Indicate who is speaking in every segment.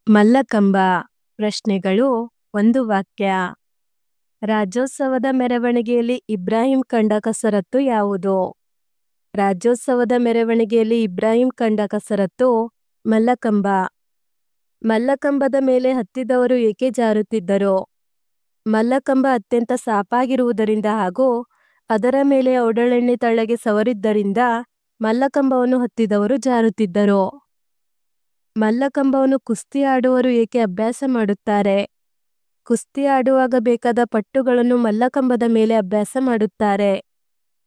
Speaker 1: ಮಲ್ಲಕಂಬ. ಪ್ರಶ್ನೆಗಳು. ಒಂದು ವಾಕ್ಯ. ರಾಜ್ಯೋತ್ಸವದ ಮೆರವಣಿಗೆಯಲ್ಲಿ ಇಬ್ರಾಹಿಂ ಕಂಡ ಕಸರತ್ತು ಯಾವುದು? ರಾಜ್ಯೋತ್ಸವದ ಮೆರವಣಿಗೆಯಲ್ಲಿ ಇಬ್ರಾಹಿಂ ಕಂಡ ಕಸರತ್ತು ಮಲ್ಲಕಂಬ. ಮಲ್ಲಕಂಬದ ಮೇಲೆ ಹತ್ತಿದವರು ಏಕೆ ಜಾರುತ್ತಿದ್ದರು? ಮಲ್ಲಕಂಬ ಅತ್ಯಂತ ಸಾಪಾಗಿರುವುದರಿಂದ ಹಾಗೂ ಅದರ ಮೇಲೆ ಔಡಲೆಣ್ಣೆ ತಳ್ಳಗೆ ಸವರಿದ್ದರಿಂದ ಮಲ್ಲಕಂಬವನ್ನು ಹತ್ತಿದವರು ಜಾರುತ್ತಿದ್ದರು. ಮಲ್ಲಕಂಬವನ್ನು ಕುಸ್ತಿ ಆಡುವವರು ಏಕೆ ಅಭ್ಯಾಸ ಮಾಡುತ್ತಾರೆ? ಕುಸ್ತಿ ಆಡುವಾಗ ಬೇಕಾದ ಪಟ್ಟುಗಳನ್ನು ಮಲ್ಲಕಂಬದ ಮೇಲೆ ಅಭ್ಯಾಸ ಮಾಡುತ್ತಾರೆ.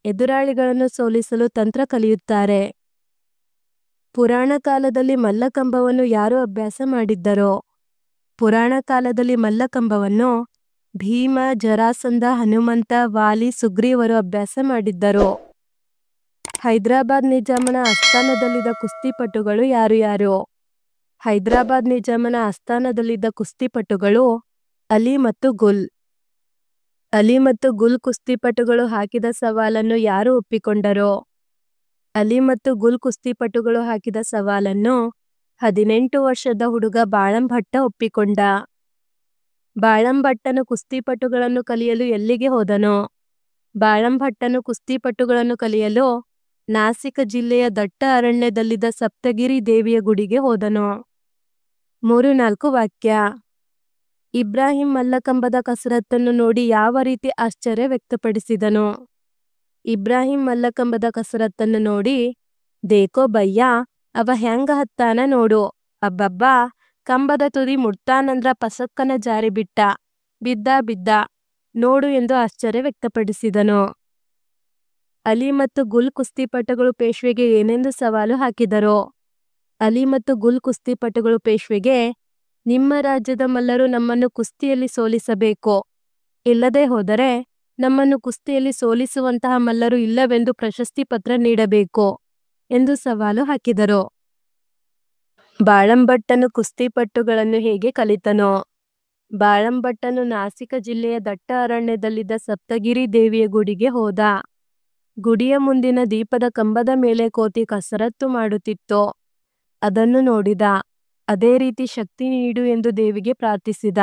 Speaker 1: ಎದುರಾಳಿಗಳನ್ನು ಸೋಲಿಸಲು ತಂತ್ರ ಕಲಿಯುತ್ತಾರೆ. ಪುರಾಣ ಕಾಲದಲ್ಲಿ ಮಲ್ಲಕಂಬವನ್ನು ಯಾರು ಅಭ್ಯಾಸ ಮಾಡಿದ್ದರೋ? ಪುರಾಣ ಕಾಲದಲ್ಲಿ ಮಲ್ಲಕಂಬವನ್ನು ಭೀಮ, ಜರಾಸಂಧ, ಹನುಮಂತ, ವಾಲಿ, ಸುಗ್ರೀವರು ಅಭ್ಯಾಸ ಮಾಡಿದ್ದರು. ಹೈದರಾಬಾದ್ ನಿಜಾಮನ ಆಸ್ಥಾನದಲ್ಲಿದ್ದ ಕುಸ್ತಿಪಟುಗಳು ಯಾರು? ಹೈದರಾಬಾದ್ ನಿಜಾಮನ ಆಸ್ಥಾನದಲ್ಲಿದ್ದ ಕುಸ್ತಿಪಟುಗಳು ಅಲಿ ಮತ್ತು ಗುಲ್. ಅಲಿ ಮತ್ತು ಗುಲ್ ಕುಸ್ತಿಪಟುಗಳು ಹಾಕಿದ ಸವಾಲನ್ನು ಯಾರು ಒಪ್ಪಿಕೊಂಡರೋ? ಅಲಿ ಮತ್ತು ಗುಲ್ ಕುಸ್ತಿಪಟುಗಳು ಹಾಕಿದ ಸವಾಲನ್ನು 18 ವರ್ಷದ ಹುಡುಗ ಬಾಳಂಭಟ್ಟ ಒಪ್ಪಿಕೊಂಡ. ಬಾಳಂಭಟ್ಟನು ಕುಸ್ತಿಪಟುಗಳನ್ನು ಕಲಿಯಲು ಎಲ್ಲಿಗೆ ಹೋದನು? ಬಾಳಂಭಟ್ಟನು ಕುಸ್ತಿಪಟುಗಳನ್ನು ಕಲಿಯಲು ನಾಸಿಕ ಜಿಲ್ಲೆಯ ದಟ್ಟ ಅರಣ್ಯದಲ್ಲಿದ್ದ ಸಪ್ತಗಿರಿ ದೇವಿಯ ಗುಡಿಗೆ ಹೋದನು. 3-4 ವಾಕ್ಯ. ಇಬ್ರಾಹಿಂ ಮಲ್ಲಕಂಬದ ಕಸರತ್ತನ್ನು ನೋಡಿ ಯಾವ ರೀತಿ ಆಶ್ಚರ್ಯ ವ್ಯಕ್ತಪಡಿಸಿದನು? ಇಬ್ರಾಹಿಂ ಮಲ್ಲಕಂಬದ ಕಸರತ್ತನ್ನು ನೋಡಿ, ದೇಕೋ ಭಯ್ಯ, ಅವ ಹ್ಯಾಂಗ ಹತ್ತಾನ ನೋಡು, ಅಬ್ಬಬ್ಬಾ, ಕಂಬದ ತುದಿ ಮುಟ್ತಾನಂದ್ರ ಪಸಕ್ಕನ ಜಾರಿ ಬಿದ್ದ ನೋಡು ಎಂದು ಆಶ್ಚರ್ಯ ವ್ಯಕ್ತಪಡಿಸಿದನು. ಅಲಿ ಮತ್ತು ಗುಲ್ ಕುಸ್ತಿಪಟುಗಳು ಪೇಶ್ವೆಗೆ ಏನೆಂದು ಸವಾಲು ಹಾಕಿದರು? ಅಲಿ ಮತ್ತು ಗುಲ್ ಕುಸ್ತಿಪಟುಗಳು ಪೇಶ್ವೆಗೆ, ನಿಮ್ಮ ರಾಜ್ಯದ ಮಲ್ಲರು ನಮ್ಮನ್ನು ಕುಸ್ತಿಯಲ್ಲಿ ಸೋಲಿಸಬೇಕು, ಇಲ್ಲದೆ ಹೋದರೆ ನಮ್ಮನ್ನು ಕುಸ್ತಿಯಲ್ಲಿ ಸೋಲಿಸುವಂತಹ ಮಲ್ಲರು ಇಲ್ಲವೆಂದು ಪ್ರಶಸ್ತಿ ಪತ್ರ ನೀಡಬೇಕು ಎಂದು ಸವಾಲು ಹಾಕಿದರು. ಬಾಳಂಭಟ್ಟನು ಕುಸ್ತಿಪಟುಗಳನ್ನು ಹೇಗೆ ಕಲಿತನೋ? ಬಾಳಂಭಟ್ಟನು ನಾಸಿಕ ಜಿಲ್ಲೆಯ ದಟ್ಟ ಅರಣ್ಯದಲ್ಲಿದ್ದ ಸಪ್ತಗಿರಿ ದೇವಿಯ ಗುಡಿಗೆ ಹೋದ. ಗುಡಿಯ ಮುಂದಿನ ದೀಪದ ಕಂಬದ ಮೇಲೆ ಕೋತಿ ಕಸರತ್ತು ಮಾಡುತ್ತಿತ್ತು. ಅದನ್ನು ನೋಡಿದ. ಅದೇ ರೀತಿ ಶಕ್ತಿ ನೀಡು ಎಂದು ದೇವಿಗೆ ಪ್ರಾರ್ಥಿಸಿದ.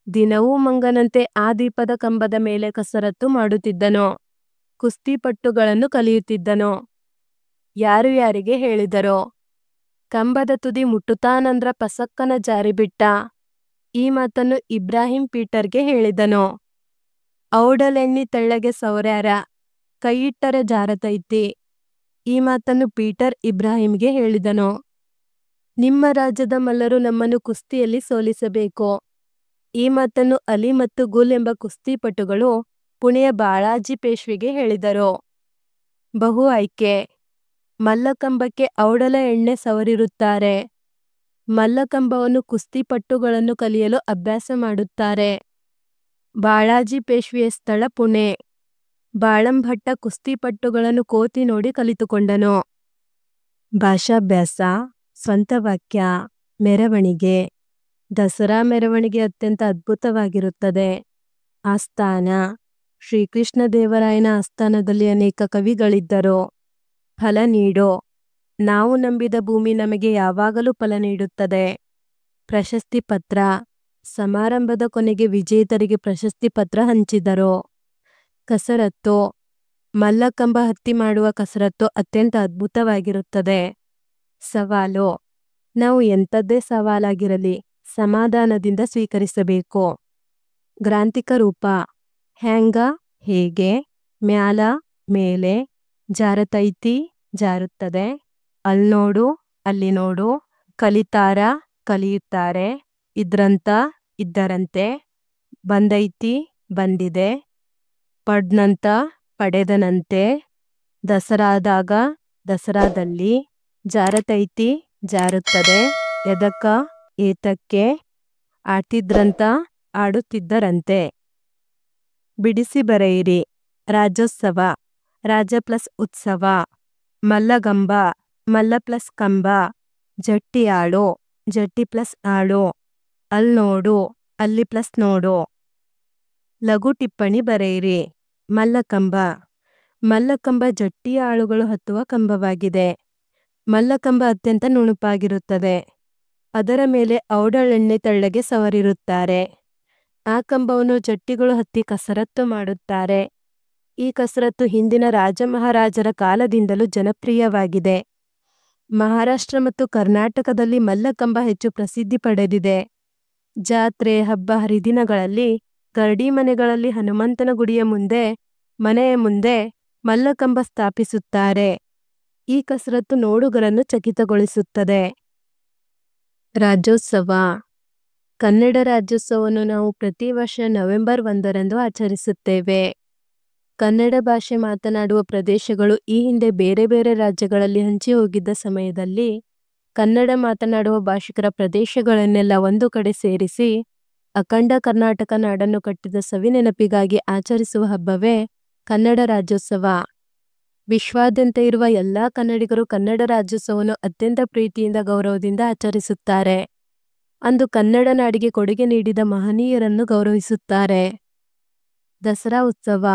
Speaker 1: ದಿನವೂ ಮಂಗನಂತೆ ಆ ದೀಪದ ಕಂಬದ ಮೇಲೆ ಕಸರತ್ತು ಮಾಡುತ್ತಿದ್ದನು. ಕುಸ್ತಿಪಟುಗಳನ್ನು ಕಲಿಯುತ್ತಿದ್ದನು. ಯಾರು ಯಾರಿಗೆ ಹೇಳಿದರೋ? ಕಂಬದ ತುದಿ ಮುಟ್ಟುತ್ತಾನಂದ್ರ ಪಸಕ್ಕನ ಜಾರಿಬಿಟ್ಟ. ಈ ಮಾತನ್ನು ಇಬ್ರಾಹಿಂ ಪೀಟರ್ಗೆ ಹೇಳಿದನು. ಔಡಲೆಣ್ಣಿ ತೆಳ್ಳಗೆ ಸವರ್ಯಾರ, ಕೈಯಿಟ್ಟರೆ ಜಾರತೈತಿ. ಈ ಮಾತನ್ನು ಪೀಟರ್ ಇಬ್ರಾಹಿಂಗೆ ಹೇಳಿದನು. ನಿಮ್ಮ ರಾಜ್ಯದ ಮಲ್ಲರು ನಮ್ಮನ್ನು ಕುಸ್ತಿಯಲ್ಲಿ ಸೋಲಿಸಬೇಕು. ಈ ಮಾತನ್ನು ಅಲಿ ಮತ್ತು ಗುಲ್ ಎಂಬ ಕುಸ್ತಿಪಟುಗಳು ಪುಣೆಯ ಬಾಳಾಜಿ ಪೇಶ್ವೆಗೆ ಹೇಳಿದರು. ಬಹು ಆಯ್ಕೆ. ಮಲ್ಲಕಂಬಕ್ಕೆ ಔಡಲ ಎಣ್ಣೆ ಸವರಿರುತ್ತಾರೆ. ಮಲ್ಲಕಂಬವನ್ನು ಕುಸ್ತಿಪಟುಗಳನ್ನು ಕಲಿಯಲು ಅಭ್ಯಾಸ ಮಾಡುತ್ತಾರೆ. ಬಾಳಾಜಿ ಪೇಶ್ವೆಯ ಸ್ಥಳ ಪುಣೆ. ಬಾಳಂಭಟ್ಟ ಕುಸ್ತಿಪಟುಗಳನ್ನು ಕೋತಿ ನೋಡಿ ಕಲಿತುಕೊಂಡನು. ಭಾಷಾಭ್ಯಾಸ. ಸ್ವಂತ ವಾಕ್ಯ. ಮೆರವಣಿಗೆ. ದಸರಾ ಮೆರವಣಿಗೆ ಅತ್ಯಂತ ಅದ್ಭುತವಾಗಿರುತ್ತದೆ. ಆಸ್ಥಾನ. ಶ್ರೀಕೃಷ್ಣದೇವರಾಯನ ಆಸ್ಥಾನದಲ್ಲಿ ಅನೇಕ ಕವಿಗಳಿದ್ದರು. ಫಲ ನೀಡು. ನಾವು ನಂಬಿದ ಭೂಮಿ ನಮಗೆ ಯಾವಾಗಲೂ ಫಲ ನೀಡುತ್ತದೆ. ಪ್ರಶಸ್ತಿ ಪತ್ರ. ಸಮಾರಂಭದ ಕೊನೆಗೆ ವಿಜೇತರಿಗೆ ಪ್ರಶಸ್ತಿ ಪತ್ರ ಹಂಚಿದರು. ಕಸರತ್ತು. ಮಲ್ಲಕಂಬ ಹತ್ತಿ ಮಾಡುವ ಕಸರತ್ತು ಅತ್ಯಂತ ಅದ್ಭುತವಾಗಿರುತ್ತದೆ. ಸವಾಲು. ನಾವು ಎಂಥದ್ದೇ ಸವಾಲಾಗಿರಲಿ ಸಮಾಧಾನದಿಂದ ಸ್ವೀಕರಿಸಬೇಕು. ಗ್ರಾಂಥಿಕ ರೂಪ. ಹ್ಯಾಂಗ, ಹೇಗೆ, ಮ್ಯಾಲ, ಮೇಲೆ, ಜಾರತೈತಿ, ಜಾರುತ್ತದೆ, ಅಲ್ನೋಡು, ಅಲ್ಲಿ ನೋಡು, ಕಲಿತಾರ, ಕಲಿಯುತ್ತಾರೆ, ಇದ್ರಂತ, ಇದ್ದರಂತೆ, ಬಂದೈತಿ, ಬಂದಿದೆ, ಪಡ್ನಂತ, ಪಡೆದನಂತೆ, ದಸರಾದಾಗ, ದಸರಾದಲ್ಲಿ, ಜಾರತೈತಿ, ಜಾರುತ್ತದೆ, ಎದಕ್ಕ, ಏತಕ್ಕೆ, ಆಡ್ತಿದ್ರಂತ, ಆಡುತ್ತಿದ್ದರಂತೆ. ಬಿಡಿಸಿ ಬರೆಯಿರಿ. ರಾಜ್ಯೋತ್ಸವ. ರಾಜ ಪ್ಲಸ್ ಉತ್ಸವ. ಮಲ್ಲಗಂಬ. ಮಲ್ಲ ಪ್ಲಸ್ ಕಂಬ. ಜಟ್ಟಿ ಆಳು. ಜಟ್ಟಿ ಪ್ಲಸ್ ಆಳು. ಅಲ್ನೋಡು. ಅಲ್ಲಿ ಪ್ಲಸ್ ನೋಡು. ಲಘು ಟಿಪ್ಪಣಿ ಬರೆಯಿರಿ. ಮಲ್ಲಕಂಬ. ಮಲ್ಲಕಂಬ ಜಟ್ಟಿಯ ಆಳುಗಳು ಹತ್ತುವ ಕಂಬವಾಗಿದೆ. ಮಲ್ಲಕಂಬ ಅತ್ಯಂತ ನುಣುಪಾಗಿರುತ್ತದೆ. ಅದರ ಮೇಲೆ ಔಡಳೆಣ್ಣೆ ತೆಳ್ಳಗೆ ಸವರಿರುತ್ತಾರೆ. ಆ ಕಂಬವನ್ನು ಜಟ್ಟಿಗಳು ಹತ್ತಿ ಕಸರತ್ತು ಮಾಡುತ್ತಾರೆ. ಈ ಕಸರತ್ತು ಹಿಂದಿನ ರಾಜ ಮಹಾರಾಜರ ಕಾಲದಿಂದಲೂ ಜನಪ್ರಿಯವಾಗಿದೆ. ಮಹಾರಾಷ್ಟ್ರ ಮತ್ತು ಕರ್ನಾಟಕದಲ್ಲಿ ಮಲ್ಲಕಂಬ ಹೆಚ್ಚು ಪ್ರಸಿದ್ಧಿ ಪಡೆದಿದೆ. ಜಾತ್ರೆ, ಹಬ್ಬ ಹರಿದಿನಗಳಲ್ಲಿ ಗರಡಿ ಮನೆಗಳಲ್ಲಿ ಹನುಮಂತನ ಗುಡಿಯ ಮನೆಯ ಮುಂದೆ ಮಲ್ಲಕಂಬ ಸ್ಥಾಪಿಸುತ್ತಾರೆ. ಈ ಕಸರತ್ತು ನೋಡುಗರನ್ನು ಚಕಿತಗೊಳಿಸುತ್ತದೆ. ರಾಜ್ಯೋತ್ಸವ. ಕನ್ನಡ ರಾಜ್ಯೋತ್ಸವವನ್ನು ನಾವು ಪ್ರತಿ ವರ್ಷ ನವೆಂಬರ್ 1ರಂದು ಆಚರಿಸುತ್ತೇವೆ. ಕನ್ನಡ ಭಾಷೆ ಮಾತನಾಡುವ ಪ್ರದೇಶಗಳು ಈ ಹಿಂದೆ ಬೇರೆ ಬೇರೆ ರಾಜ್ಯಗಳಲ್ಲಿ ಹಂಚಿ ಹೋಗಿದ್ದ ಸಮಯದಲ್ಲಿ ಕನ್ನಡ ಮಾತನಾಡುವ ಭಾಷಿಕರ ಪ್ರದೇಶಗಳನ್ನೆಲ್ಲ ಒಂದು ಕಡೆ ಸೇರಿಸಿ ಅಖಂಡ ಕರ್ನಾಟಕ ನಾಡನ್ನು ಕಟ್ಟಿದ ಸವಿನೆನಪಿಗಾಗಿ ಆಚರಿಸುವ ಹಬ್ಬವೇ ಕನ್ನಡ ರಾಜ್ಯೋತ್ಸವ. ವಿಶ್ವಾದ್ಯಂತ ಇರುವ ಎಲ್ಲ ಕನ್ನಡಿಗರು ಕನ್ನಡ ರಾಜ್ಯೋತ್ಸವವನ್ನು ಅತ್ಯಂತ ಪ್ರೀತಿಯಿಂದ ಗೌರವದಿಂದ ಆಚರಿಸುತ್ತಾರೆ. ಅಂದು ಕನ್ನಡ ನಾಡಿಗೆ ಕೊಡುಗೆ ನೀಡಿದ ಮಹನೀಯರನ್ನು ಗೌರವಿಸುತ್ತಾರೆ. ದಸರಾ ಉತ್ಸವ.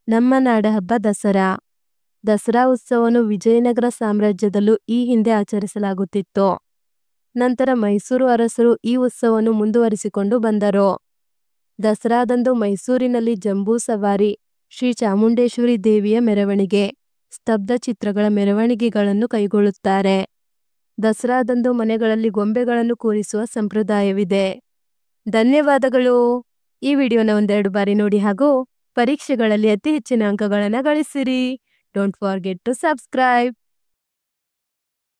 Speaker 1: ನಮ್ಮ ನಾಡ ಹಬ್ಬ ದಸರಾ. ದಸರಾ ಉತ್ಸವವನ್ನು ವಿಜಯನಗರ ಸಾಮ್ರಾಜ್ಯದಲ್ಲೂ ಈ ಹಿಂದೆ ಆಚರಿಸಲಾಗುತ್ತಿತ್ತು. ನಂತರ ಮೈಸೂರು ಅರಸರು ಈ ಉತ್ಸವವನ್ನು ಮುಂದುವರಿಸಿಕೊಂಡು ಬಂದರು. ದಸರಾದಂದು ಮೈಸೂರಿನಲ್ಲಿ ಜಂಬೂ ಸವಾರಿ, ಶ್ರೀ ಚಾಮುಂಡೇಶ್ವರಿ ದೇವಿಯ ಮೆರವಣಿಗೆ, ಸ್ತಬ್ಧ ಚಿತ್ರಗಳ ಮೆರವಣಿಗೆಗಳನ್ನು ಕೈಗೊಳ್ಳುತ್ತಾರೆ. ದಸರಾದಂದು ಮನೆಗಳಲ್ಲಿ ಗೊಂಬೆಗಳನ್ನು ಕೂರಿಸುವ ಸಂಪ್ರದಾಯವಿದೆ. ಧನ್ಯವಾದಗಳು. ಈ ವಿಡಿಯೋನ ಒಂದೆರಡು ಬಾರಿ ನೋಡಿ ಹಾಗೂ ಪರೀಕ್ಷೆಗಳಲ್ಲಿ ಅತಿ ಹೆಚ್ಚಿನ ಅಂಕಗಳನ್ನು ಗಳಿಸಿರಿ. Don't forget to subscribe.